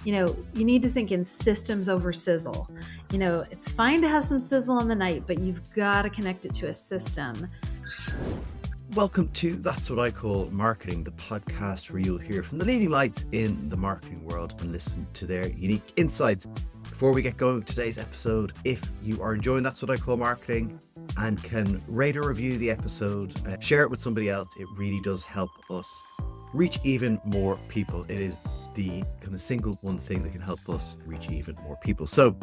You need to think in systems over sizzle. It's fine to have some sizzle on the night, but you've got to connect it to a system. Welcome to That's What I Call Marketing, the podcast where you'll hear from the leading lights in the marketing world and listen to their unique insights. Before we get going with today's episode, if you are enjoying That's What I Call Marketing and can rate or review the episode, share it with somebody else, it really does help us reach even more people. It is the kind of single one thing that can help us reach even more people. So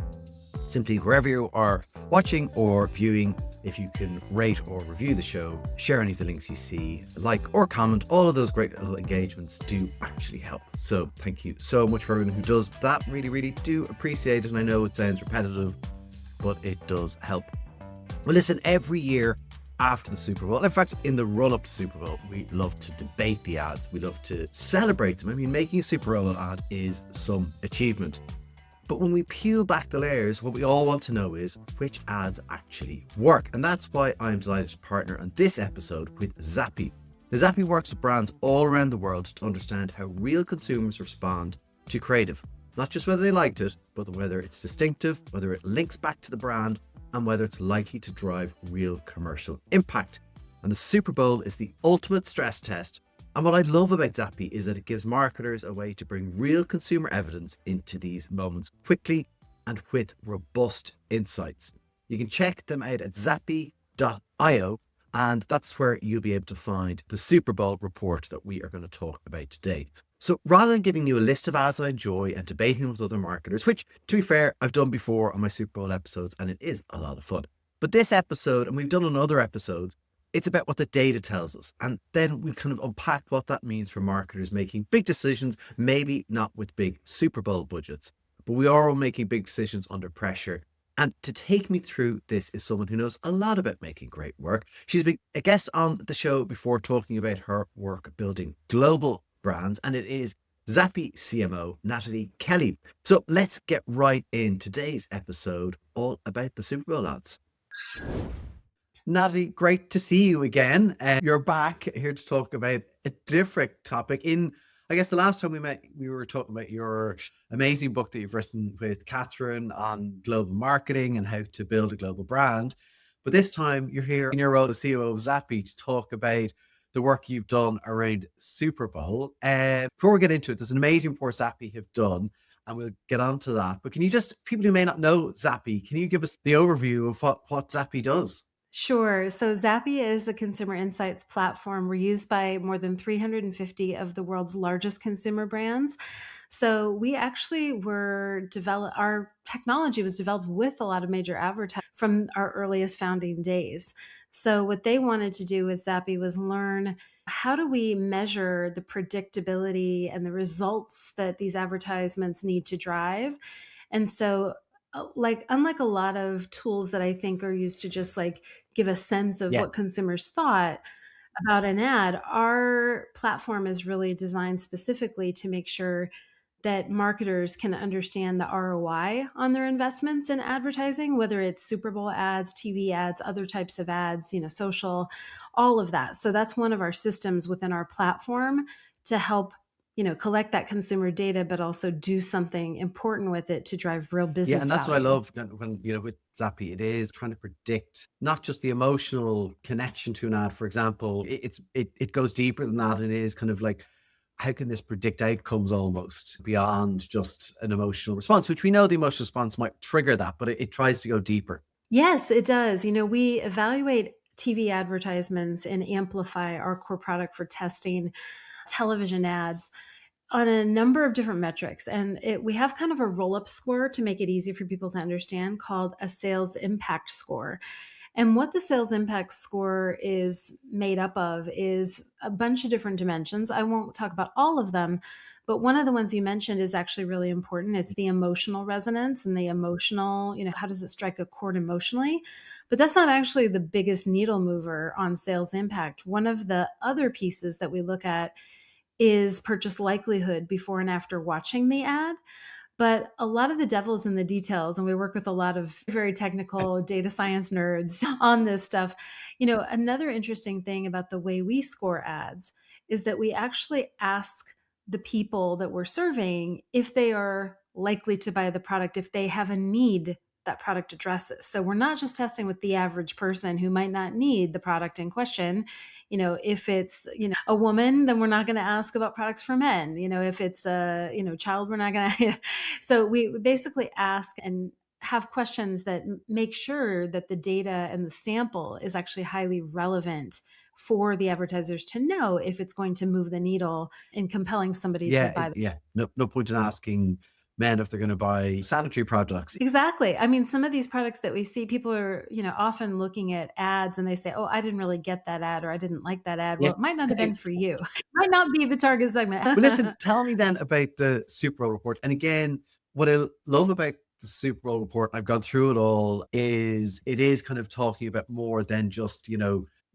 simply wherever you are watching or viewing, if you can rate or review the show, share any of the links you see, like or comment, all of those great little engagements do actually help. So thank you so much for everyone who does that. Really, really do appreciate it. And I know it sounds repetitive, but it does help. Well, listen, every year after the Super Bowl, in fact, in the run-up to Super Bowl, we love to debate the ads. We love to celebrate them. I mean, making a Super Bowl ad is some achievement. But when we peel back the layers, what we all want to know is which ads actually work. And that's why I'm delighted to partner on this episode with Zappi. Now, Zappi works with brands all around the world to understand how real consumers respond to creative. Not just whether they liked it, but whether it's distinctive, whether it links back to the brand, and whether it's likely to drive real commercial impact. And the Super Bowl is the ultimate stress test. And what I love about Zappi is that it gives marketers a way to bring real consumer evidence into these moments quickly and with robust insights. You can check them out at zappi.io, and that's where you'll be able to find the Super Bowl report that we are going to talk about today. So rather than giving you a list of ads I enjoy and debating with other marketers, which to be fair, I've done before on my Super Bowl episodes, and it is a lot of fun. But this episode, and we've done on other episodes, it's about what the data tells us. And then we kind of unpack what that means for marketers making big decisions, maybe not with big Super Bowl budgets, but we are all making big decisions under pressure. And to take me through this is someone who knows a lot about making great work. She's been a guest on the show before talking about her work building global brands, and it is Zappi CMO Nataly Kelly. So let's get right in today's episode, all about the Super Bowl ads. Nataly, great to see you again. You're back here to talk about a different topic. I guess the last time we met, we were talking about your amazing book that you've written with Catherine on global marketing and how to build a global brand. But this time you're here in your role as CEO of Zappi to talk about the work you've done around Super Bowl. Before we get into it, there's an amazing report Zappi have done, and we'll get on to that. But can you just, people who may not know Zappi, can you give us the overview of what Zappi does? Sure. So Zappi is a consumer insights platform. We're used by more than 350 of the world's largest consumer brands. So we actually our technology was developed with a lot of major advertisers from our earliest founding days. So what they wanted to do with Zappi was learn, how do we measure the predictability and the results that these advertisements need to drive? And so unlike a lot of tools that I think are used to just give a sense of what consumers thought about an ad, our platform is really designed specifically to make sure that marketers can understand the ROI on their investments in advertising, whether it's Super Bowl ads, TV ads, other types of ads, social, all of that. So that's one of our systems within our platform to help collect that consumer data, but also do something important with it to drive real business. Yeah, and that's value. what I love when, with Zappi, it is trying to predict not just the emotional connection to an ad. For example, it goes deeper than that, and it is kind of like, how can this predict outcomes almost beyond just an emotional response, which we know the emotional response might trigger that, but it tries to go deeper. Yes, it does. We evaluate TV advertisements in Amplify, our core product for testing television ads, on a number of different metrics. And we have kind of a roll-up score to make it easy for people to understand, called a sales impact score. And what the sales impact score is made up of is a bunch of different dimensions. I won't talk about all of them, but one of the ones you mentioned is actually really important. It's the emotional resonance and the emotional, how does it strike a chord emotionally? But that's not actually the biggest needle mover on sales impact. One of the other pieces that we look at is purchase likelihood before and after watching the ad. But a lot of the devil's in the details, and we work with a lot of very technical data science nerds on this stuff. Another interesting thing about the way we score ads is that we actually ask the people that we're serving if they are likely to buy the product, if they have a need that product addresses. So we're not just testing with the average person who might not need the product in question. If it's, a woman, then we're not going to ask about products for men. If it's a, child, we're not going to. So we basically ask and have questions that make sure that the data and the sample is actually highly relevant for the advertisers to know if it's going to move the needle in compelling somebody to buy. No point in asking men if they're going to buy sanitary products. Exactly. I mean, some of these products that we see, people are, often looking at ads and they say, oh, I didn't really get that ad, or I didn't like that ad. Well, it might not have been for you. It might not be the target segment. But listen, tell me then about the Super Bowl report. And again, what I love about the Super Bowl report, I've gone through it all, is it is kind of talking about more than just,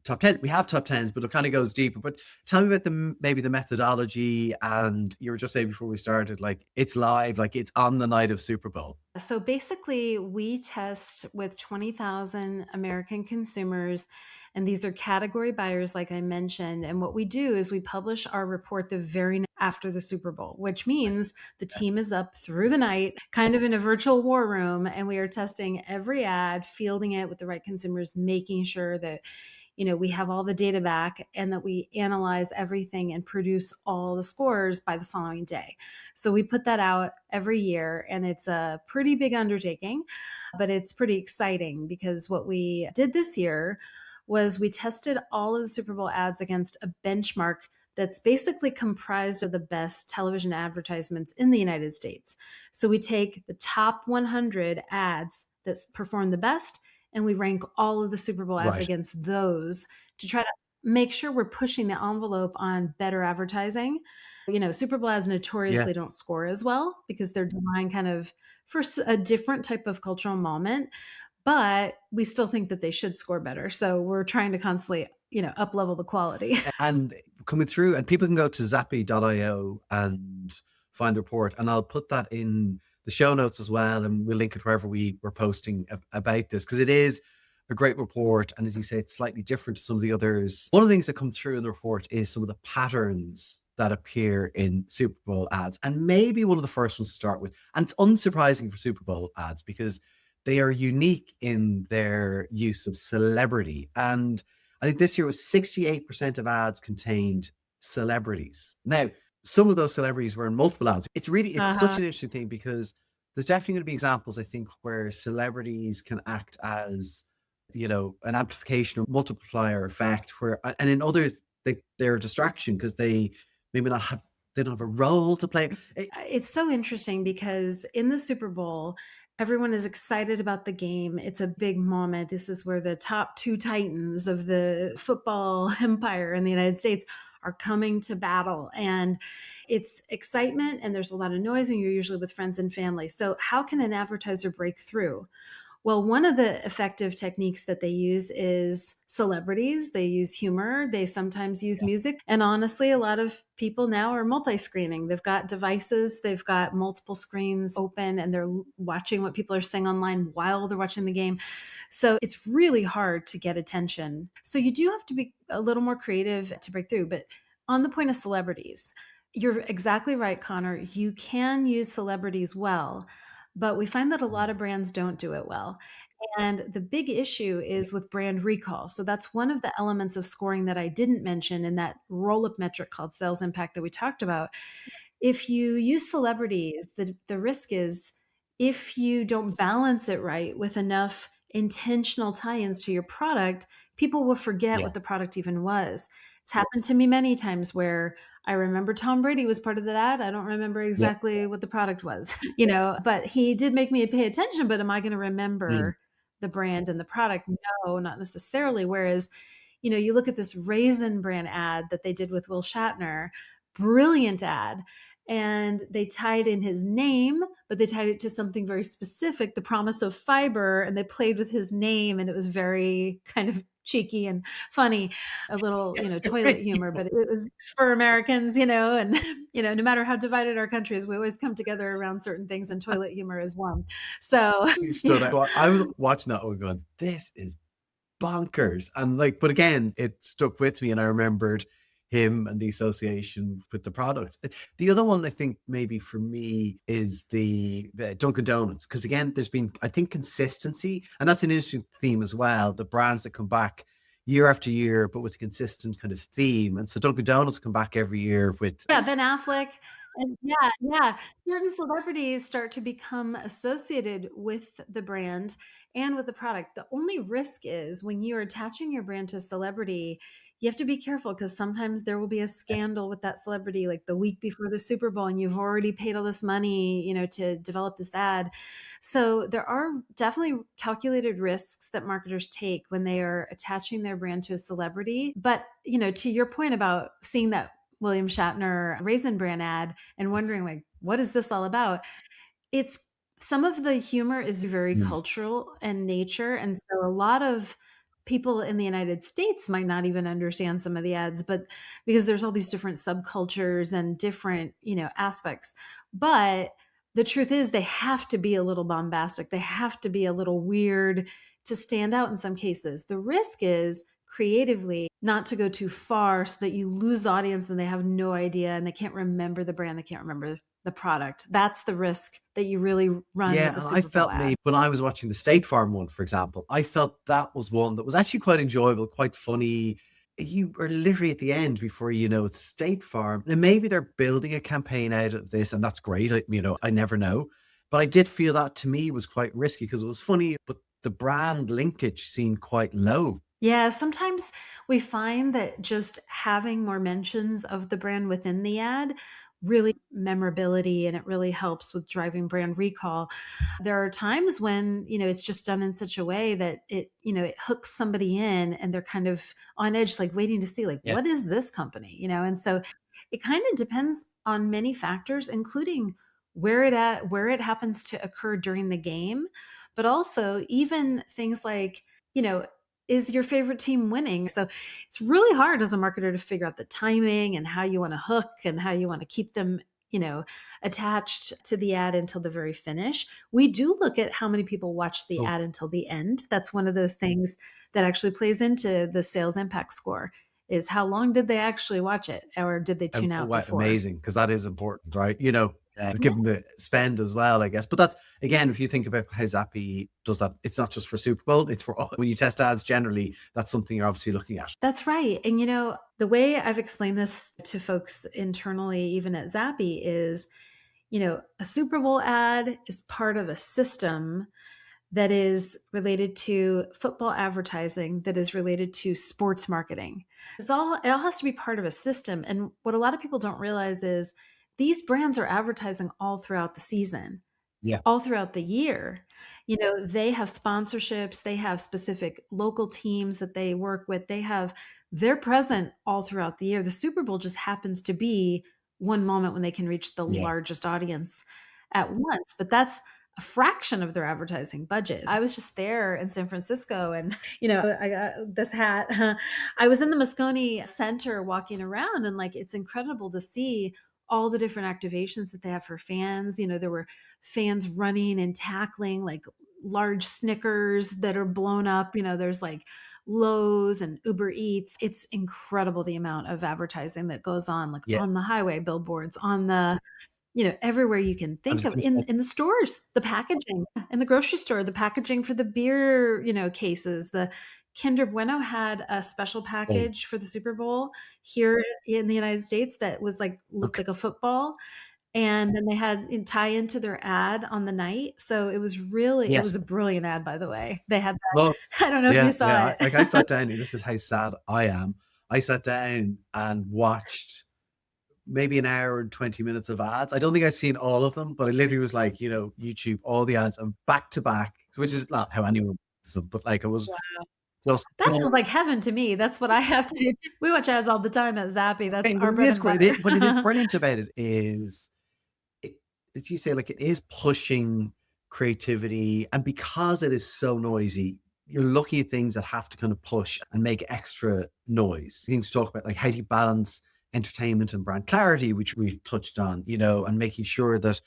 top 10. We have top 10s, but it kind of goes deeper. But tell me about maybe the methodology. And you were just saying before we started, like it's live, like it's on the night of Super Bowl. So basically, we test with 20,000 American consumers, and these are category buyers, like I mentioned. And what we do is we publish our report the very night after the Super Bowl, which means the team is up through the night, kind of in a virtual war room, and we are testing every ad, fielding it with the right consumers, making sure that we have all the data back and that we analyze everything and produce all the scores by the following day. So we put that out every year, and it's a pretty big undertaking, but it's pretty exciting because what we did this year was we tested all of the Super Bowl ads against a benchmark that's basically comprised of the best television advertisements in the United States. So we take the top 100 ads that perform the best, and we rank all of the Super Bowl ads against those to try to make sure we're pushing the envelope on better advertising. Super Bowl ads notoriously don't score as well because they're designed kind of for a different type of cultural moment, but we still think that they should score better. So we're trying to constantly, up level the quality. And coming through, and people can go to Zappi.io and find the report, and I'll put that in the show notes as well, and we'll link it wherever we were posting about this, because it is a great report. And as you say, it's slightly different to some of the others. One of the things that comes through in the report is some of the patterns that appear in Super Bowl ads. And maybe one of the first ones to start with, and it's unsurprising for Super Bowl ads because they are unique in their use of celebrity. And I think this year was 68% of ads contained celebrities. Now, some of those celebrities were in multiple ads. It's such an interesting thing because there's definitely going to be examples, I think, where celebrities can act as, an amplification or multiplier effect, and in others, they're a distraction because they maybe they don't have a role to play. It's so interesting because in the Super Bowl, everyone is excited about the game. It's a big moment. This is where the top two titans of the football empire in the United States are coming to battle. And it's excitement and there's a lot of noise, and you're usually with friends and family. So how can an advertiser break through? Well, one of the effective techniques that they use is celebrities. They use humor. They sometimes use music. And honestly, a lot of people now are multi-screening. They've got devices. They've got multiple screens open, and they're watching what people are saying online while they're watching the game. So it's really hard to get attention. So you do have to be a little more creative to break through. But on the point of celebrities, you're exactly right, Connor. You can use celebrities well, but we find that a lot of brands don't do it well. And the big issue is with brand recall. So that's one of the elements of scoring that I didn't mention in that roll-up metric called sales impact that we talked about. If you use celebrities, the risk is if you don't balance it right with enough intentional tie-ins to your product, people will forget what the product even was. It's happened to me many times where I remember Tom Brady was part of that ad. I don't remember exactly what the product was, but he did make me pay attention. But am I going to remember the brand and the product? No, not necessarily. Whereas, you look at this Raisin Bran ad that they did with Will Shatner, brilliant ad. And they tied in his name, but they tied it to something very specific, the promise of fiber, and they played with his name, and it was very kind of cheeky and funny, a little, toilet humor, but it was for Americans, and, no matter how divided our country is, we always come together around certain things, and toilet humor is one. So I was watching that one going, this is bonkers. And but again, it stuck with me, and I remembered him and the association with the product. The other one I think maybe for me is the Dunkin' Donuts, because again, there's been, I think, consistency, and that's an interesting theme as well. The brands that come back year after year, but with a consistent kind of theme. And so Dunkin' Donuts come back every year with Yeah, Ben Affleck. And yeah, certain celebrities start to become associated with the brand and with the product. The only risk is when you're attaching your brand to a celebrity, you have to be careful because sometimes there will be a scandal with that celebrity like the week before the Super Bowl, and you've already paid all this money, to develop this ad. So there are definitely calculated risks that marketers take when they are attaching their brand to a celebrity. But, to your point about seeing that William Shatner Raisin Bran ad and wondering like, what is this all about? It's some of the humor is very news. cultural in nature. And so a lot of people in the United States might not even understand some of the ads, but because there's all these different subcultures and different, aspects. But the truth is they have to be a little bombastic. They have to be a little weird to stand out in some cases. The risk is creatively not to go too far so that you lose the audience and they have no idea and they can't remember the brand, they can't remember the product. That's the risk that you really run with Yeah, a and I Super Bowl felt ad. maybe when I was watching the State Farm one, for example, I felt that was one that was actually quite enjoyable, quite funny. You are literally at the end before you know it's State Farm. And maybe they're building a campaign out of this, and that's great. I never know. But I did feel that to me was quite risky because it was funny, but the brand linkage seemed quite low. Yeah, sometimes we find that just having more mentions of the brand within the ad really memorability, and it really helps with driving brand recall. There are times when, it's just done in such a way that it hooks somebody in and they're kind of on edge, like waiting to see like, Yeah. what is this company? And so it kind of depends on many factors, including where it happens to occur during the game, but also even things like, you know, is your favorite team winning? So it's really hard as a marketer to figure out the timing and how you want to hook and how you want to keep them, attached to the ad until the very finish. We do look at how many people watch the Oh, ad until the end. That's one of those things that actually plays into the sales impact score, is how long did they actually watch it, or did they tune out wow, before? amazing, because that is important, right? Yeah. Given the spend as well, I guess. But that's again, if you think about how Zappi does that, it's not just for Super Bowl; it's for when you test ads generally. That's something you're obviously looking at. That's right. And the way I've explained this to folks internally, even at Zappi, is, a Super Bowl ad is part of a system that is related to football advertising, that is related to sports marketing. It all has to be part of a system. And what a lot of people don't realize is these brands are advertising all throughout the season, Yeah, all throughout the year. They have sponsorships, they have specific local teams that they work with. They're present all throughout the year. The Super Bowl just happens to be one moment when they can reach the yeah. largest audience at once, but that's a fraction of their advertising budget. I was just there in San Francisco and, I got this hat. I was in the Moscone Center walking around, and like, it's incredible to see all the different activations that they have for fans. There were fans running and tackling like large Snickers that are blown up. There's like Lowe's and Uber Eats. It's incredible the amount of advertising that goes on, like Yeah. on the highway billboards, on the, everywhere you can I think was of, going to say, in the stores, the packaging, in the grocery store, the packaging for the beer, cases. The Kinder Bueno had a special oh, package for the Super Bowl here in the United States that was like, looked okay. like a football. And then they had tie into their ad on the night. So it Yes. was a brilliant ad, by the way. They had Well, that. I don't know if you yeah, saw yeah. it. Like I sat down, and this is how sad I am. I sat down and watched maybe an hour and 20 minutes of ads. I don't think I've seen all of them, but I literally was like, YouTube, all the ads and back to back, which is not how anyone does them, but like it was just, That sounds like heaven to me. That's what I have to do. We watch ads all the time at Zappi. That's and our it bread is and great. butter. What is brilliant about it is, it, as you say, like it is pushing creativity. And because it is so noisy, you're looking at things that have to kind of push and make extra noise. Things to talk about, like how do you balance entertainment and brand clarity, which we've touched on, and making sure that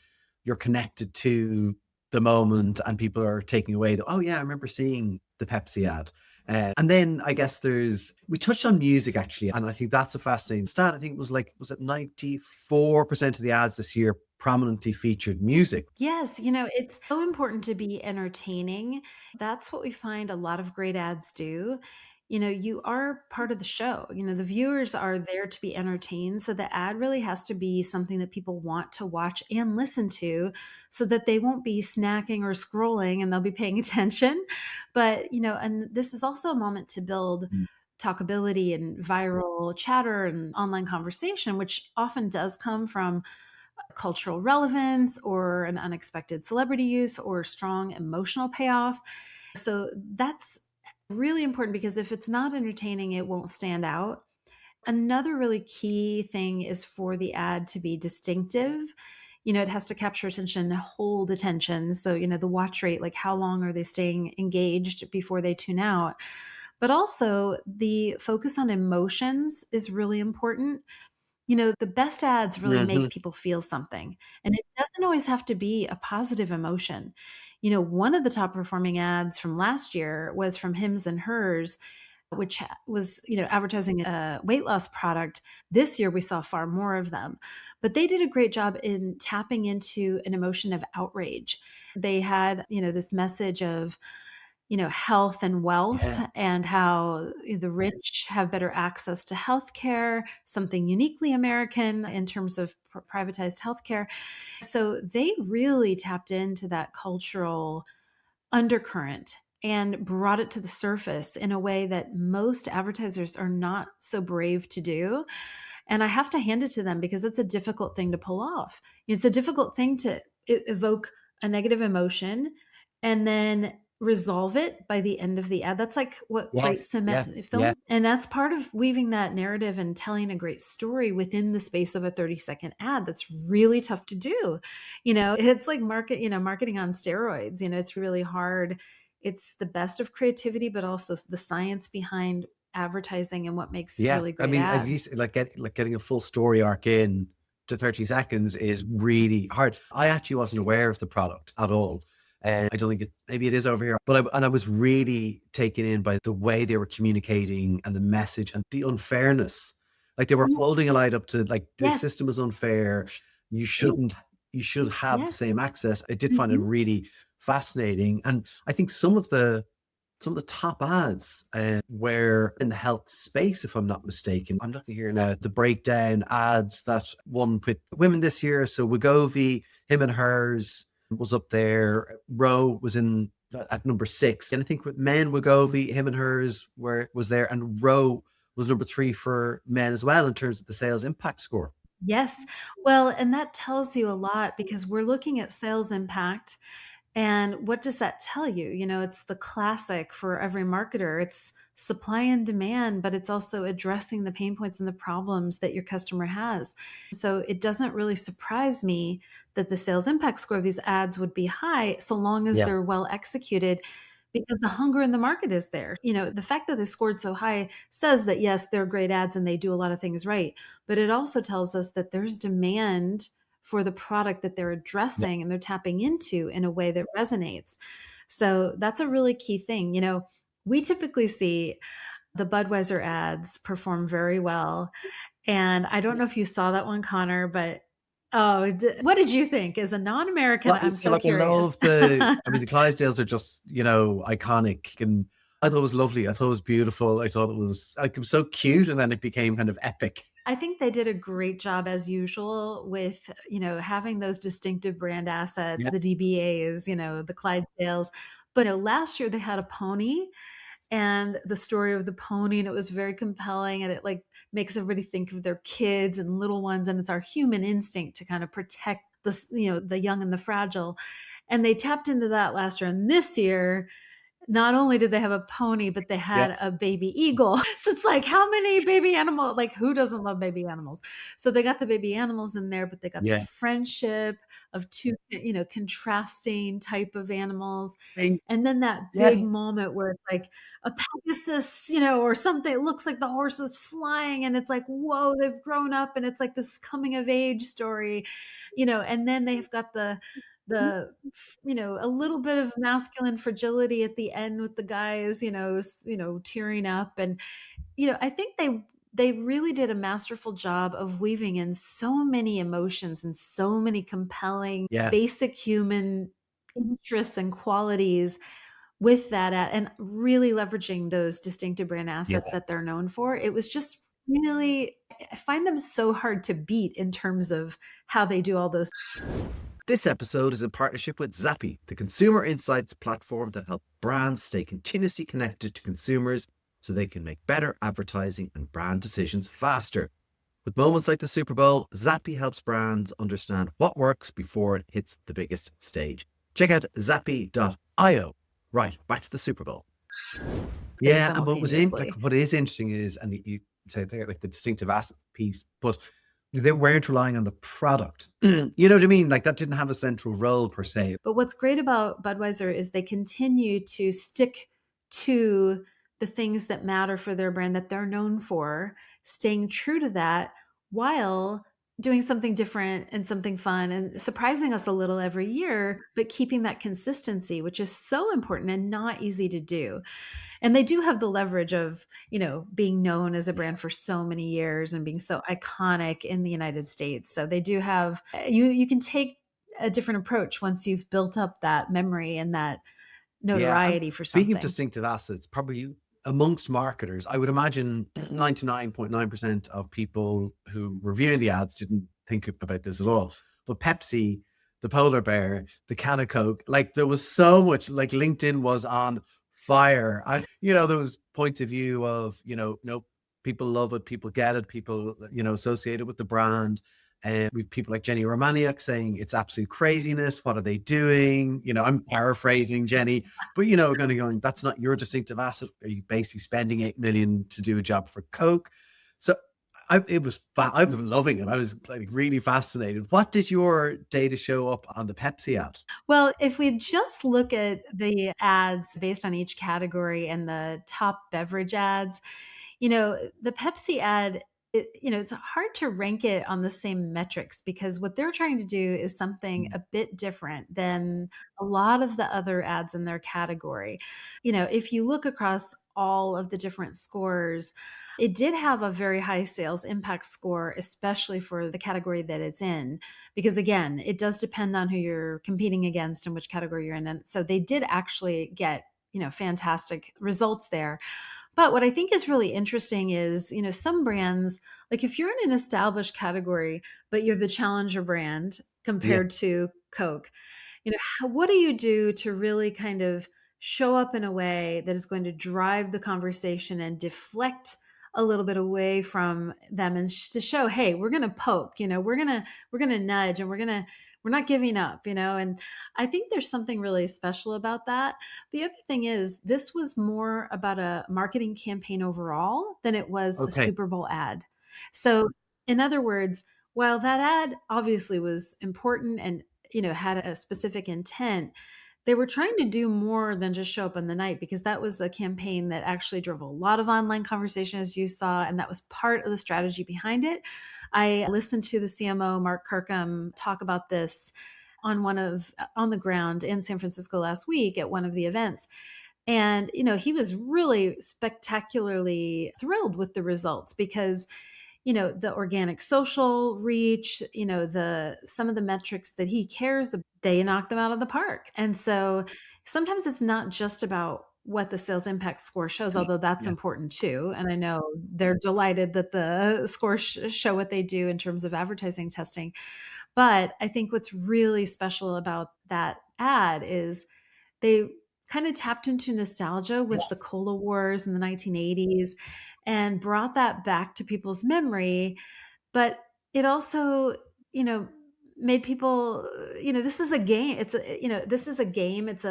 you're connected to the moment and people are taking away the, oh yeah, I remember seeing the Pepsi ad. And then I guess we touched on music actually, and I think that's a fascinating stat. I think it was it 94% of the ads this year prominently featured music. Yes, it's so important to be entertaining. That's what we find a lot of great ads do. You are part of the show. The viewers are there to be entertained. So the ad really has to be something that people want to watch and listen to so that they won't be snacking or scrolling and they'll be paying attention. But, and this is also a moment to build Mm. talkability and viral chatter and online conversation, which often does come from cultural relevance or an unexpected celebrity use or strong emotional payoff. So that's really important because if it's not entertaining, it won't stand out. Another really key thing is for the ad to be distinctive. It has to capture attention, hold attention. So, the watch rate, like how long are they staying engaged before they tune out? But also, the focus on emotions is really important. The best ads really Mhm. make people feel something, and it doesn't always have to be a positive emotion. One of the top performing ads from last year was from Hims and Hers, which was, advertising a weight loss product. This year we saw far more of them, but they did a great job in tapping into an emotion of outrage. They had, this message of health and wealth Yeah. and how the rich have better access to healthcare, something uniquely American in terms of privatized healthcare. So they really tapped into that cultural undercurrent and brought it to the surface in a way that most advertisers are not so brave to do. And I have to hand it to them because it's a difficult thing to pull off. It's a difficult thing to evoke a negative emotion and then resolve it by the end of the ad. That's like what great Yes. Yeah. Yeah. film. And that's part of weaving that narrative and telling a great story within the space of a 30-second ad. That's really tough to do. It's like marketing on steroids. It's really hard. It's the best of creativity, but also the science behind advertising and what makes Yeah. really I great mean, as you ads. said, getting a full story arc in to 30 seconds is really hard. I actually wasn't aware of the product at all. And I don't think maybe it is over here, but I was really taken in by the way they were communicating and the message and the unfairness. Like they were holding a light up to like, this Yes. system is unfair. You shouldn't, you should have the Yes. same access. I did find it Mhm. really fascinating. And I think some of the top ads were in the health space, if I'm not mistaken. I'm looking here now, the breakdown ads that won with women this year. So Wegovy, Him and Hers was up there. Roe was in at number 6. And I think with men, Wegovy, Him and Hers was there. And Roe was number 3 for men as well in terms of the sales impact score. Yes. Well, and that tells you a lot because we're looking at sales impact. And what does that tell you? It's the classic for every marketer. It's supply and demand, but it's also addressing the pain points and the problems that your customer has. So it doesn't really surprise me that the sales impact score of these ads would be high so long as Yeah. they're well executed because the hunger in the market is there. The fact that they scored so high says that yes, they're great ads and they do a lot of things right, but it also tells us that there's demand for the product that they're Yeah. addressing and they're tapping into in a way that resonates. So that's a really key thing. We typically see the Budweiser ads perform very well. And I don't know if you saw that one, Connor, but what did you think? As a non-American, I'm So so like I curious. love the Clydesdales are just, iconic, and I thought it was lovely. I thought it was beautiful. I thought it was so cute, and then it became kind of epic. I think they did a great job as usual with, having those distinctive brand assets, Yeah. the DBAs, the Clydesdales. But last year they had a pony and the story of the pony, and it was very compelling, and it like makes everybody think of their kids and little ones, and it's our human instinct to kind of protect the young and the fragile. And they tapped into that last year. And this year, not only did they have a pony, but they Yeah. had a baby eagle. So it's like, how many baby animals? Like, who doesn't love baby animals? So they got the baby animals in there, but they got the Yeah. friendship of two, contrasting type of animals. Thing. And then that big Yeah. moment where it's like a Pegasus, or something. It looks like the horse is flying, and it's like, whoa, they've grown up, and it's like this coming of age story, and then they've got a little bit of masculine fragility at the end with the guys, tearing up. And, I think they really did a masterful job of weaving in so many emotions and so many compelling Yeah. basic human interests and qualities with that and really leveraging those distinctive brand Yeah. assets that they're known for. It was just really, I find them so hard to beat in terms of how they do all those. This episode is in partnership with Zappi, the consumer insights platform that helps brands stay continuously connected to consumers so they can make better advertising and brand decisions faster. With moments like the Super Bowl, Zappi helps brands understand what works before it hits the biggest stage. Check out zappi.io. Right, back to the Super Bowl. Things Yeah, and simultaneously. what is interesting is, and you say there, like the distinctive asset piece, but they weren't relying on the product. You know what I mean? Like that didn't have a central role per se. But what's great about Budweiser is they continue to stick to the things that matter for their brand that they're known for, staying true to that while doing something different and something fun and surprising us a little every year, but keeping that consistency, which is so important and not easy to do. And they do have the leverage of, being known as a brand for so many years and being so iconic in the United States. So they do have, you can take a different approach once you've built up that memory and that Yeah, and notoriety for speaking of something. distinctive assets, probably amongst marketers, I would imagine 99.9% of people who reviewing the ads didn't think about this at all. But Pepsi, the polar bear, the can of Coke, like there was so much, like LinkedIn was on fire. There was points of view of, no, people love it, people get it, people, associated with the brand. And with people like Jenny Romaniak saying it's absolute craziness. What are they doing? I'm paraphrasing Jenny, but kind of going, that's not your distinctive asset. Are you basically spending 8 million to do a job for Coke? So I've been loving it. I was like really fascinated. What did your data show up on the Pepsi ad? Well, if we just look at the ads based on each category and the top beverage ads, the Pepsi ad, it's hard to rank it on the same metrics because what they're trying to do is something a bit different than a lot of the other ads in their category. If you look across all of the different scores, it did have a very high sales impact score, especially for the category that it's in, because again, it does depend on who you're competing against and which category you're in. And so they did actually get, fantastic results there. But what I think is really interesting is, some brands, like if you're in an established category, but you're the challenger brand Yeah. compared to Coke, what do you do to really kind of show up in a way that is going to drive the conversation and deflect a little bit away from them and to show, hey, we're going to poke, we're going to nudge and we're not giving up, and I think there's something really special about that. The other thing is this was more about a marketing campaign overall than it was a Okay. Super Bowl ad. So in other words, while that ad obviously was important and had a specific intent, they were trying to do more than just show up on the night because that was a campaign that actually drove a lot of online conversation, as you saw, and that was part of the strategy behind it. I listened to the CMO Mark Kirkham talk about this on the ground in San Francisco last week at one of the events. And, he was really spectacularly thrilled with the results because the organic social reach, some of the metrics that he cares about, they knock them out of the park. And so sometimes it's not just about what the sales impact score shows, although that's Yeah. important too. And I know they're delighted that the scores show what they do in terms of advertising testing. But I think what's really special about that ad is they kind of tapped into nostalgia with the Yes. cola wars in the 1980s and brought that back to people's memory. But it also, you know, made people, this is a game. This is a game. It's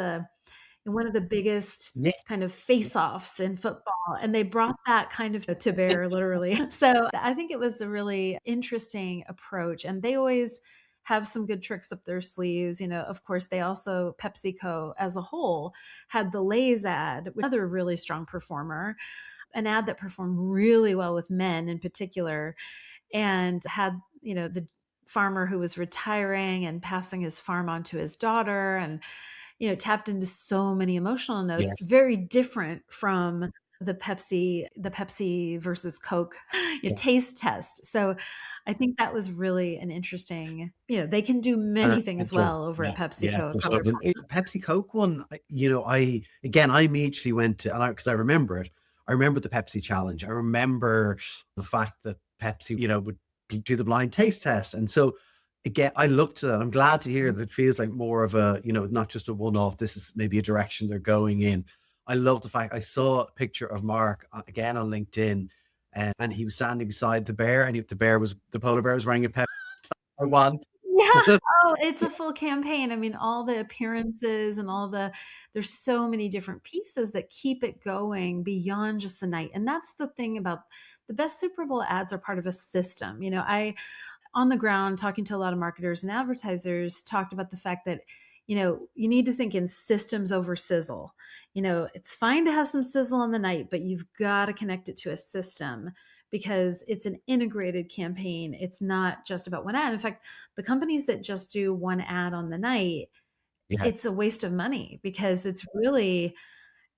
one of the biggest Yes. kind of face-offs in football, and they brought that kind of to bear literally. So I think it was a really interesting approach, and they always have some good tricks up their sleeves. Of course, they also, PepsiCo as a whole, had the Lay's ad, another really strong performer, an ad that performed really well with men in particular, and had, farmer who was retiring and passing his farm on to his daughter, and tapped into so many emotional notes, Yes. very different from the Pepsi versus Coke Yeah. taste test. So I think that was really an interesting, they can do many things Potential. well over at Yeah. Yeah. PepsiCo. For certain. Pepsi Coke one, I immediately went to, and because I remember it, I remember the Pepsi challenge. I remember the fact that Pepsi, would do the blind taste test. And so again, I looked at that. I'm glad to hear that it feels like more of a, not just a one-off. This is maybe a direction they're going in. I love the fact I saw a picture of Mark again on LinkedIn, and he was standing beside the bear, and the polar bear was wearing a Pepsi. I want. Yeah. Oh, it's a full campaign. I mean, all the appearances and there's so many different pieces that keep it going beyond just the night. And that's the thing about the best Super Bowl ads are part of a system. On the ground, talking to a lot of marketers and advertisers, talked about the fact that, you need to think in systems over sizzle. It's fine to have some sizzle on the night, but you've got to connect it to a system because it's an integrated campaign. It's not just about one ad. In fact, the companies that just do one ad on the night, Yeah. it's a waste of money because it's really,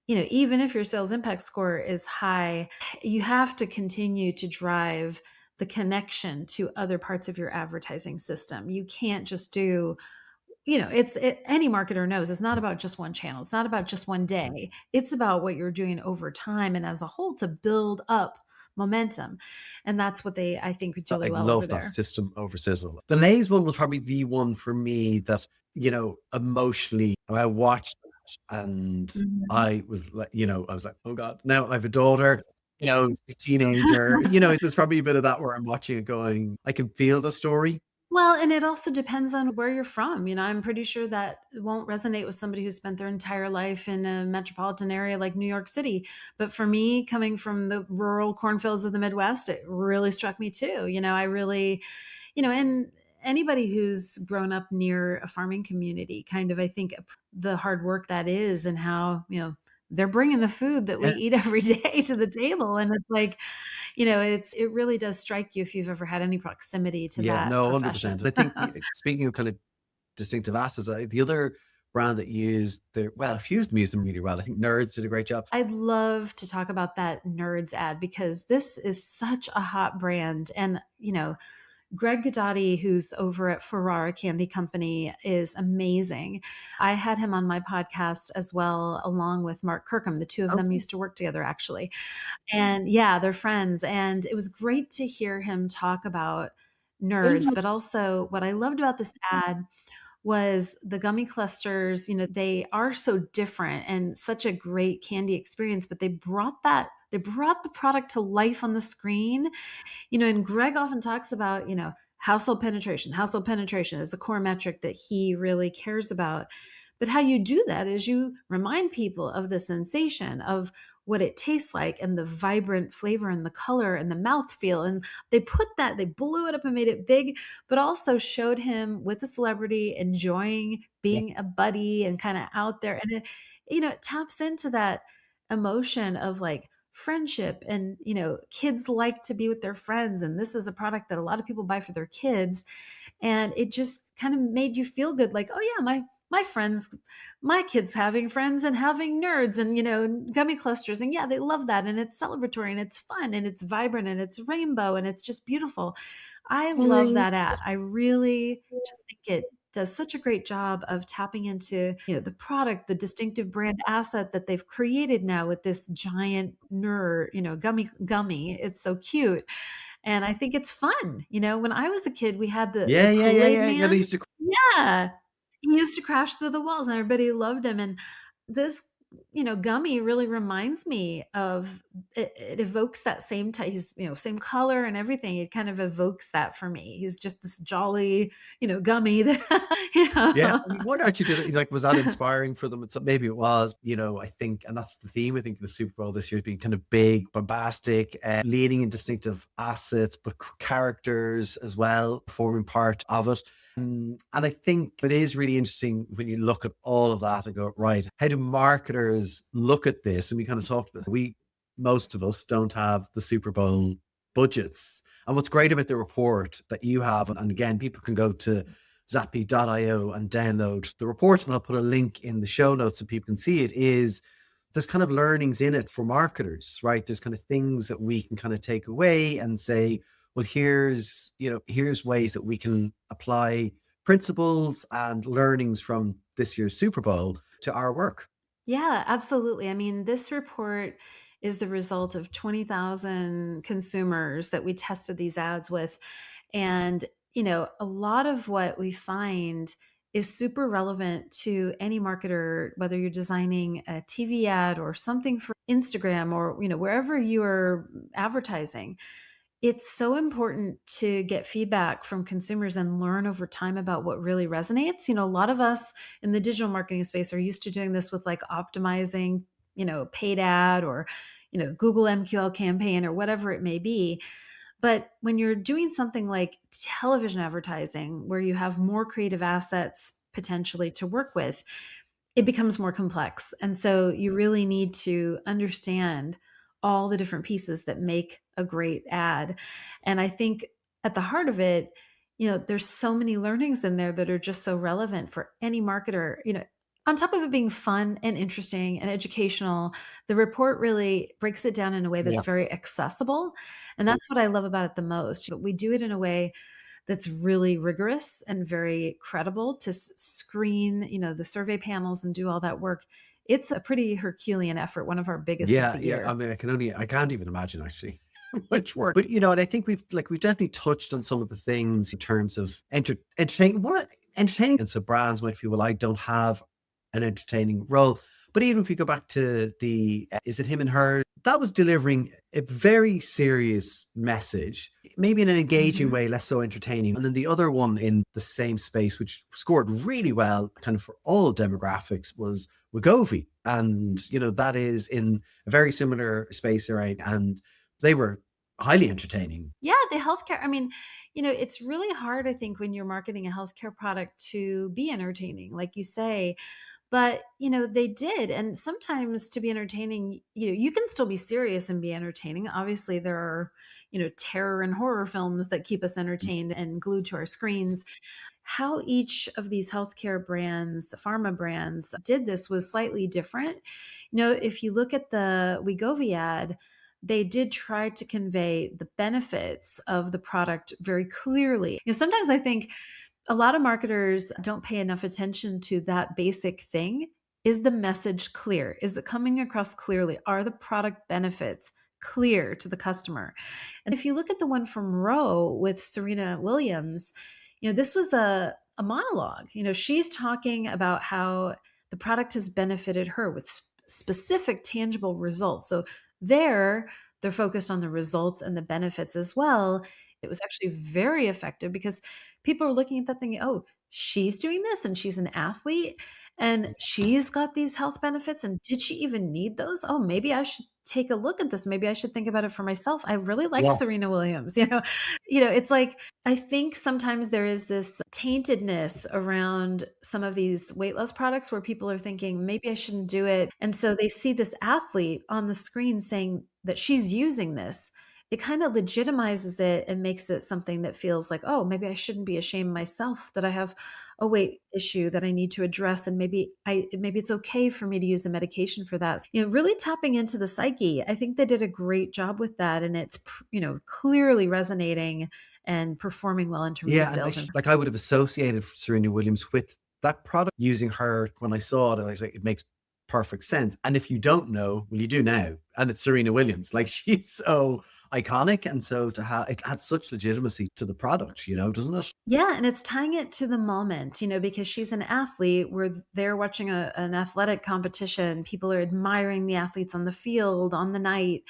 even if your sales impact score is high, you have to continue to drive the connection to other parts of your advertising system. You can't just do, any marketer knows it's not about just one channel. It's not about just one day. It's about what you're doing over time and as a whole to build up momentum. And that's what I think, do I really well over love that there. system over sizzle. The Lay's one was probably the one for me that, emotionally I watched that and Mhm. I was like, I was like, oh God, now I have a daughter, a teenager, there's probably a bit of that where I'm watching it going, I can feel the story. Well, and it also depends on where you're from. I'm pretty sure that won't resonate with somebody who spent their entire life in a metropolitan area like New York City. But for me, coming from the rural cornfields of the Midwest, it really struck me too. I really, and anybody who's grown up near a farming community kind of, I think, the hard work that is and how, they're bringing the food that we Yeah. eat every day to the table. And it's like, it really does strike you if you've ever had any proximity to Yeah, that no, 100%. profession. I think speaking of kind of distinctive assets, the other brand that used a few of them used them really well. I think Nerds did a great job. I'd love to talk about that Nerds ad because this is such a hot brand. And, Greg Godotti, who's over at Ferrara Candy Company, is amazing. I had him on my podcast as well, along with Mark Kirkham. The two of them Okay. used to work together, actually. And yeah, they're friends. And it was great to hear him talk about They Nerds. had- But also, what I loved about this ad was the gummy clusters. They are so different and such a great candy experience, but they brought the product to life on the screen. And Greg often talks about, household penetration. Household penetration is a core metric that he really cares about. But how you do that is you remind people of the sensation of what it tastes like and the vibrant flavor and the color and the mouthfeel. And they blew it up and made it big, but also showed him with a celebrity enjoying yeah, being a buddy and kind of out there. And it taps into that emotion of like friendship. And kids like to be with their friends, and this is a product that a lot of people buy for their kids. And it just kind of made you feel good, like, oh yeah, my friends, my kids having friends and having Nerds and gummy clusters, and yeah, they love that, and it's celebratory and it's fun and it's vibrant and it's rainbow and it's just beautiful. I love that ad. I really just think it does such a great job of tapping into the product, the distinctive brand asset that they've created now with this giant nerd, gummy. It's so cute. And I think it's fun. When I was a kid, we had the yeah, yeah, yeah, Kool-Aid yeah, yeah. They Man. used to. Yeah. He used to crash through the walls and everybody loved him. And this, gummy really reminds me of it evokes that same type, he's, same color and everything. It kind of evokes that for me. He's just this jolly, gummy that, Yeah, I mean, what actually did it like? Was that inspiring for them? Maybe it was. I think, and that's the theme. I think the Super Bowl this year has been kind of big, bombastic, leading in distinctive assets, but characters as well, forming part of it. And I think it is really interesting when you look at all of that and go, right, how do marketers look at this? And we kind of talked about most of us don't have the Super Bowl budgets. And what's great about the report that you have, and again, people can go to Zappi.io and download the report, and I'll put a link in the show notes so people can see it, is there's kind of learnings in it for marketers, right? There's kind of things that we can kind of take away and say, well, here's ways that we can apply principles and learnings from this year's Super Bowl to our work. Yeah, absolutely. I mean, this report is the result of 20,000 consumers that we tested these ads with. And, a lot of what we find is super relevant to any marketer, whether you're designing a TV ad or something for Instagram or, wherever you are advertising. It's so important to get feedback from consumers and learn over time about what really resonates. A lot of us in the digital marketing space are used to doing this with like optimizing, paid ad or, Google MQL campaign or whatever it may be. But when you're doing something like television advertising, where you have more creative assets potentially to work with, it becomes more complex. And so you really need to understand all the different pieces that make a great ad. And I think at the heart of it, there's so many learnings in there that are just so relevant for any marketer. On top of it being fun and interesting and educational, the report really breaks it down in a way that's very accessible. And that's what I love about it the most. But we do it in a way that's really rigorous and very credible to screen, the survey panels and do all that work. It's a pretty Herculean effort, one of our biggest of the year. I mean, I can't even imagine actually much work. But and I think we've definitely touched on some of the things in terms of entertaining. And so brands might feel, well, I don't have an entertaining role. But even if we go back to the Is It Him and Her, that was delivering a very serious message, maybe in an engaging way, less so entertaining. And then the other one in the same space, which scored really well kind of for all demographics, was Wegovy. And, that is in a very similar space around, and they were highly entertaining. Yeah, the healthcare. I mean, it's really hard, I think, when you're marketing a healthcare product to be entertaining, like you say. But, they did. And sometimes to be entertaining, you can still be serious and be entertaining. Obviously, there are, terror and horror films that keep us entertained and glued to our screens. How each of these healthcare brands, pharma brands, did this was slightly different. If you look at the Wegovy ad, they did try to convey the benefits of the product very clearly. Sometimes I think a lot of marketers don't pay enough attention to that basic thing. Is the message clear? Is it coming across clearly? Are the product benefits clear to the customer? And if you look at the one from Roe with Serena Williams, this was a monologue. She's talking about how the product has benefited her with specific tangible results. So they're focused on the results and the benefits as well. It was actually very effective because people are looking at that thinking, oh, she's doing this and she's an athlete and she's got these health benefits. And did she even need those? Oh, maybe I should take a look at this. Maybe I should think about it for myself. I really like Serena Williams. It's like, I think sometimes there is this taintedness around some of these weight loss products where people are thinking, maybe I shouldn't do it. And so they see this athlete on the screen saying that she's using this. It kind of legitimizes it and makes it something that feels like, oh, maybe I shouldn't be ashamed myself that I have a weight issue that I need to address. And maybe it's okay for me to use a medication for that. Really tapping into the psyche. I think they did a great job with that. And it's, clearly resonating and performing well in terms of sales. I would have associated Serena Williams with that product. Using her, when I saw it, I was like, it makes perfect sense. And if you don't know, well, you do now. And it's Serena Williams. Like, she's so iconic, and so to have it had such legitimacy to the product, doesn't it? Yeah, and it's tying it to the moment, because she's an athlete. We're there watching an athletic competition. People are admiring the athletes on the field, on the night,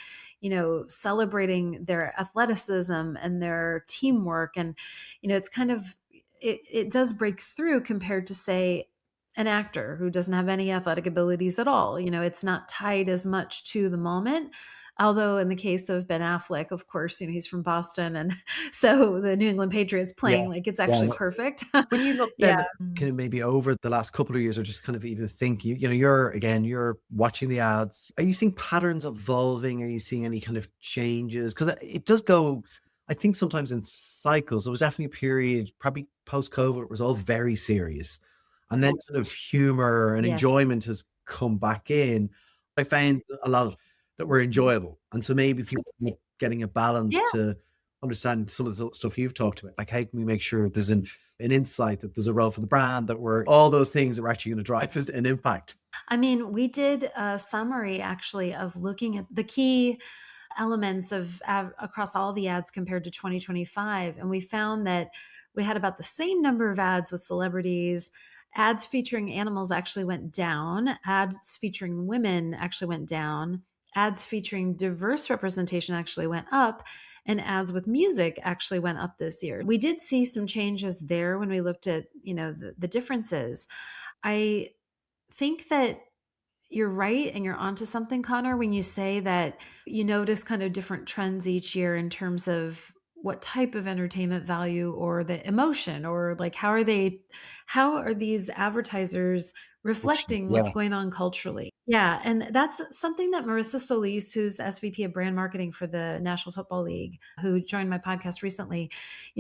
celebrating their athleticism and their teamwork. And, it's kind of, it does break through compared to, say, an actor who doesn't have any athletic abilities at all. It's not tied as much to the moment. Although in the case of Ben Affleck, of course, he's from Boston. And so the New England Patriots playing, it's actually perfect. When you look then kind of maybe over the last couple of years, or just kind of even think, you're watching the ads. Are you seeing patterns evolving? Are you seeing any kind of changes? Because it does go I think sometimes in cycles, there was definitely a period, probably post-COVID, it was all very serious. And then sort of humor and Yes. enjoyment has come back in. I found a lot of that were enjoyable. And so maybe people are getting a balance Yeah. to understand some of the stuff you've talked about. Like, how can we make sure there's an insight, that there's a role for the brand, that we're all those things that we're actually going to drive an impact? I mean, we did a summary actually of looking at the key elements of across all the ads compared to 2025, and we found that we had about the same number of ads with celebrities. Ads featuring animals actually went down. Ads featuring women actually went down. Ads featuring diverse representation actually went up, and ads with music actually went up this year. We did see some changes there when we looked at, the differences. I think that you're right and you're onto something, Connor, when you say that you notice kind of different trends each year in terms of what type of entertainment value or the emotion, or like how are these advertisers reflecting what's Yeah. going on culturally. Yeah, and that's something that Marissa Solis, who's the SVP of brand marketing for the National Football League, who joined my podcast recently,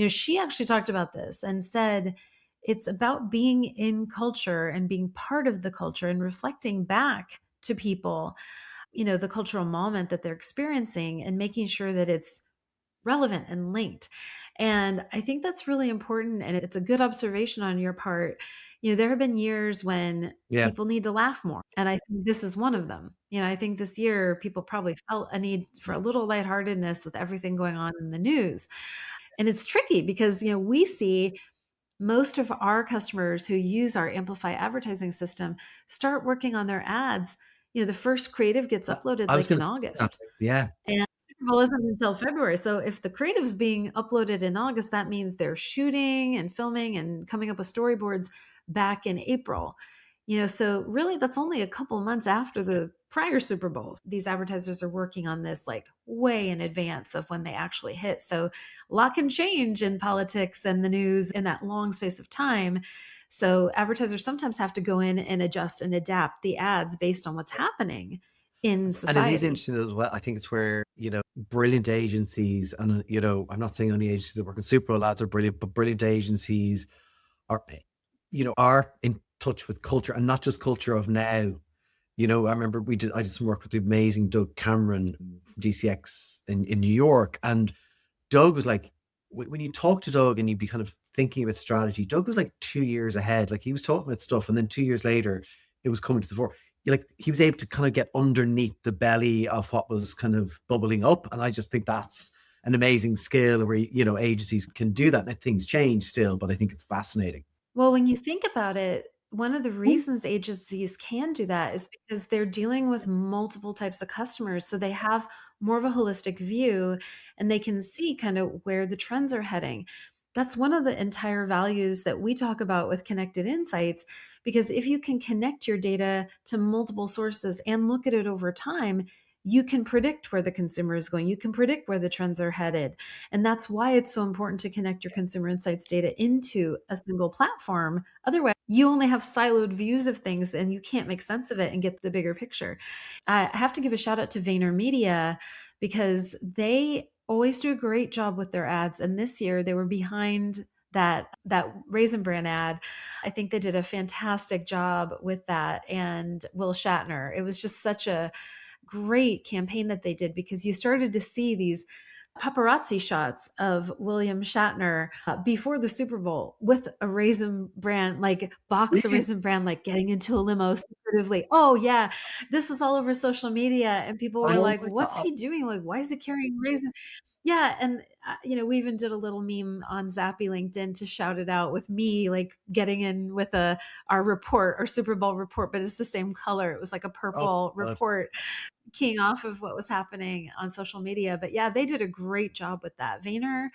she actually talked about this and said it's about being in culture and being part of the culture and reflecting back to people, the cultural moment that they're experiencing, and making sure that it's relevant and linked. And I think that's really important. And it's a good observation on your part. There have been years when Yeah. people need to laugh more. And I think this is one of them. I think this year people probably felt a need for a little lightheartedness with everything going on in the news. And it's tricky because, we see most of our customers who use our Amplify advertising system start working on their ads. The first creative gets uploaded I was like going in to say that. August. Yeah. And Super Bowl isn't until February. So if the creative's being uploaded in August, that means they're shooting and filming and coming up with storyboards back in April. So really that's only a couple months after the prior Super Bowls. These advertisers are working on this like way in advance of when they actually hit. So a lot can change in politics and the news in that long space of time. So advertisers sometimes have to go in and adjust and adapt the ads based on what's happening in And it is society. interesting as well. I think it's where, brilliant agencies, and, I'm not saying only agencies that work in Super Bowl ads are brilliant, but brilliant agencies are, are in touch with culture, and not just culture of now. I remember I did some work with the amazing Doug Cameron from DCX in New York. And Doug was like, when you talk to Doug and you'd be kind of thinking about strategy, Doug was like 2 years ahead. Like, he was talking about stuff, and then 2 years later, it was coming to the fore. Like, he was able to kind of get underneath the belly of what was kind of bubbling up. And I just think that's an amazing skill where, agencies can do that. And things change still, but I think it's fascinating. Well, when you think about it, one of the reasons agencies can do that is because they're dealing with multiple types of customers. So they have more of a holistic view and they can see kind of where the trends are heading. That's one of the entire values that we talk about with connected insights, because if you can connect your data to multiple sources and look at it over time, you can predict where the consumer is going. You can predict where the trends are headed. And that's why it's so important to connect your consumer insights data into a single platform. Otherwise, you only have siloed views of things and you can't make sense of it and get the bigger picture. I have to give a shout out to VaynerMedia because they always do a great job with their ads. And this year they were behind that Raisin Bran ad. I think they did a fantastic job with that. And Will Shatner. It was just such a great campaign that they did, because you started to see these paparazzi shots of William Shatner before the Super Bowl with a Raisin Bran, like box of Really? Raisin Bran, like getting into a limo secretively. Oh yeah, this was all over social media, and people were Oh like, my "What's God. he doing? Like, why is he carrying raisin?" Yeah, and we even did a little meme on Zappi LinkedIn to shout it out with me, like getting in with our Super Bowl report, but it's the same color. It was like a Oh purple my God. report keying off of what was happening on social media. But yeah, they did a great job with that. Vayner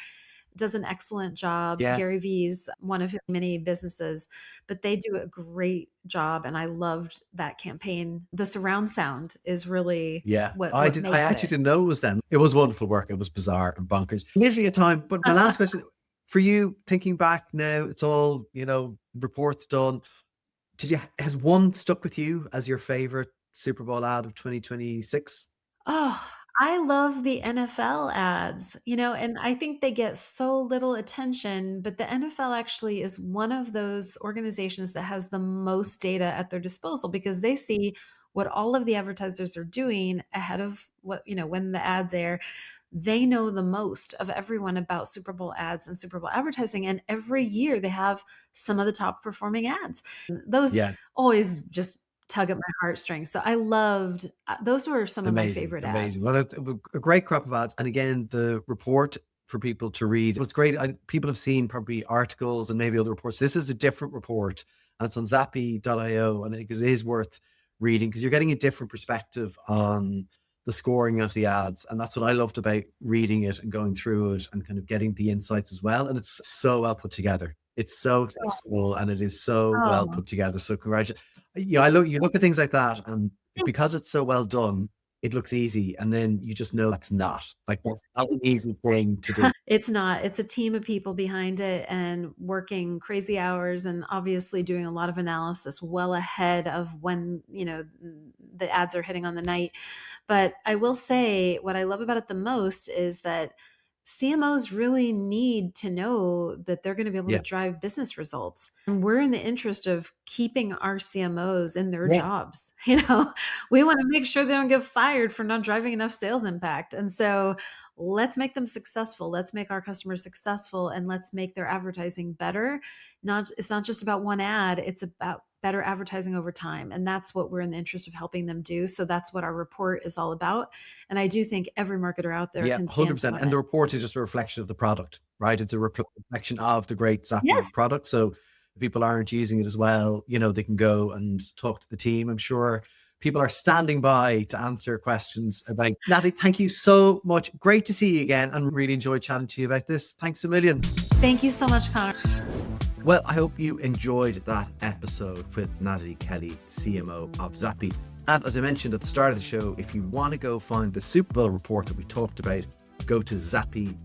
does an excellent job. Yeah. Gary Vee's one of his many businesses, but they do a great job. And I loved that campaign. The surround sound is really Yeah, what I makes actually it. didn't know it was them. It was wonderful work. It was bizarre and bonkers. Literally a time. But my last question for you, thinking back now, it's all, reports done. Has one stuck with you as your favorite Super Bowl ad of 2026? Oh, I love the NFL ads, and I think they get so little attention, but the NFL actually is one of those organizations that has the most data at their disposal because they see what all of the advertisers are doing ahead of when the ads air. They know the most of everyone about Super Bowl ads and Super Bowl advertising. And every year they have some of the top performing ads. Those Yeah, always just tug at my heartstrings. So I loved those were some of my amazing, favorite amazing. ads. Well, a great crop of ads. And again, the report for people to read. What's great, people have seen probably articles and maybe other reports. This is a different report, and it's on Zappi.io, and I think it is worth reading because you're getting a different perspective on the scoring of the ads. And that's what I loved about reading it and going through it and kind of getting the insights as well. And it's so well put together. It's so accessible and it is so well Oh, put together. So congratulations. Yeah, you look at things like that, and because it's so well done, it looks easy, and then you just know that's not that's not an easy thing to do. it's not. It's a team of people behind it and working crazy hours and obviously doing a lot of analysis well ahead of when, the ads are hitting on the night. But I will say what I love about it the most is that CMOs really need to know that they're going to be able to Yeah, drive business results. And we're in the interest of keeping our CMOs in their yeah, jobs. We want to make sure they don't get fired for not driving enough sales impact. And so let's make them successful. Let's make our customers successful and let's make their advertising better. It's not just about one ad, it's about better advertising over time. And that's what we're in the interest of helping them do. So that's what our report is all about. And I do think every marketer out there yeah, can stand to 100%. win And the it. report is just a reflection of the product, right? It's a reflection of the great Zappi Yes. product. So if people aren't using it as well, they can go and talk to the team. I'm sure people are standing by to answer questions about. Nataly, thank you so much. Great to see you again, and really enjoyed chatting to you about this. Thanks a million. Thank you so much, Connor. Well, I hope you enjoyed that episode with Nataly Kelly, CMO of Zappi. And as I mentioned at the start of the show, if you want to go find the Super Bowl report that we talked about, go to Zappi.io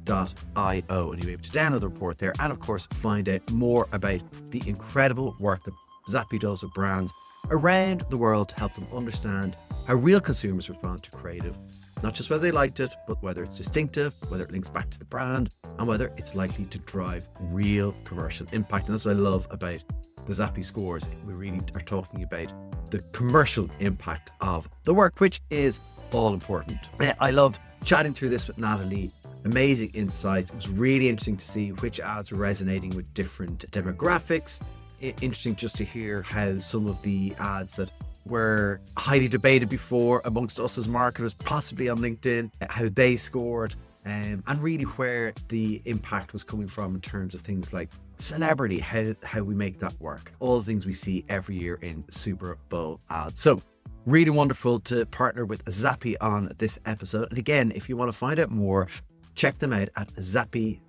and you'll be able to download the report there. And of course, find out more about the incredible work that Zappi does with brands around the world to help them understand how real consumers respond to creative. Not just whether they liked it, but whether it's distinctive, whether it links back to the brand, and whether it's likely to drive real commercial impact. And that's what I love about the Zappi scores. We really are talking about the commercial impact of the work, which is all important. I loved chatting through this with Nataly. Amazing insights. It was really interesting to see which ads were resonating with different demographics. Interesting just to hear how some of the ads that were highly debated before amongst us as marketers, possibly on LinkedIn, how they scored, and really where the impact was coming from in terms of things like celebrity, how we make that work, all the things we see every year in Super Bowl ads. So really wonderful to partner with Zappi on this episode. And again, if you want to find out more, check them out at Zappi.io.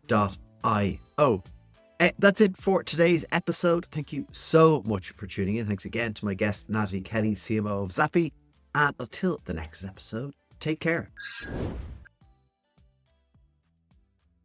That's it for today's episode. Thank you so much for tuning in. Thanks again to my guest, Nataly Kelly, CMO of Zappi. And until the next episode, take care.